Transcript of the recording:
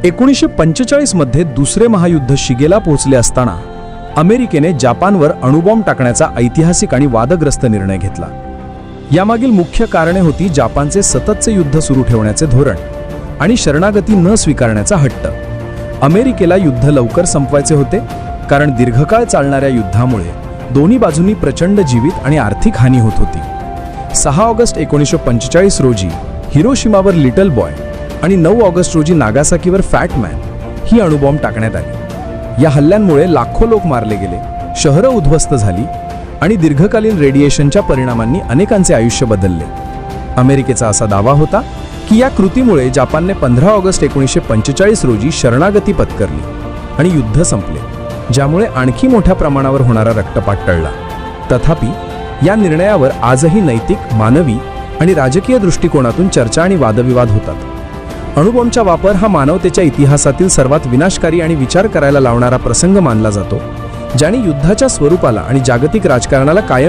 1945 मध्ये दुसरे महायुद्ध शिगेला पोहोचले असताना अमेरिकेने जपानवर अणुबॉम्ब टाकण्याचा ऐतिहासिक आणि वादग्रस्त निर्णय घेतला. यामागील मुख्य कारणे होती जपानचे सततचे युद्ध सुरू ठेवण्याचे धोरण आणि शरणागती न स्वीकारण्याचा हट्ट. अमेरिकेला युद्ध लवकर संपवायचे होते, कारण दीर्घकाळ चालणाऱ्या युद्धामुळे दोन्ही बाजूंनी प्रचंड जीवित आणि आर्थिक हानी होत होती. 6 ऑगस्ट 1945 रोजी हिरोशिमावर लिटल बॉय आणि 9 ऑगस्ट रोजी नागासाकीवर फॅट मॅन ही अणुबॉम्ब टाकण्यात आली. या हल्ल्यांमुळे लाखो लोक मारले गेले, शहरं उद्ध्वस्त झाली आणि दीर्घकालीन रेडिएशनच्या परिणामांनी अनेकांचे आयुष्य बदलले. अमेरिकेचा असा दावा होता की या कृतीमुळे जपानने 15 ऑगस्ट 1945 रोजी शरणागती पत्करली आणि युद्ध संपले, ज्यामुळे आणखी मोठ्या प्रमाणावर होणारा रक्तपात टळला. तथापि या निर्णयावर आजही नैतिक, मानवी आणि राजकीय दृष्टिकोनातून चर्चा आणि वादविवाद होतात. अणुबॉम्बचा वापर हा मानवतेच्या इतिहासातील सर्वात विनाशकारी आणि विचार करायला लावणारा प्रसंग मानला जातो, ज्याने युद्धाच्या स्वरूपाला आणि जागतिक राजकारणाला कायम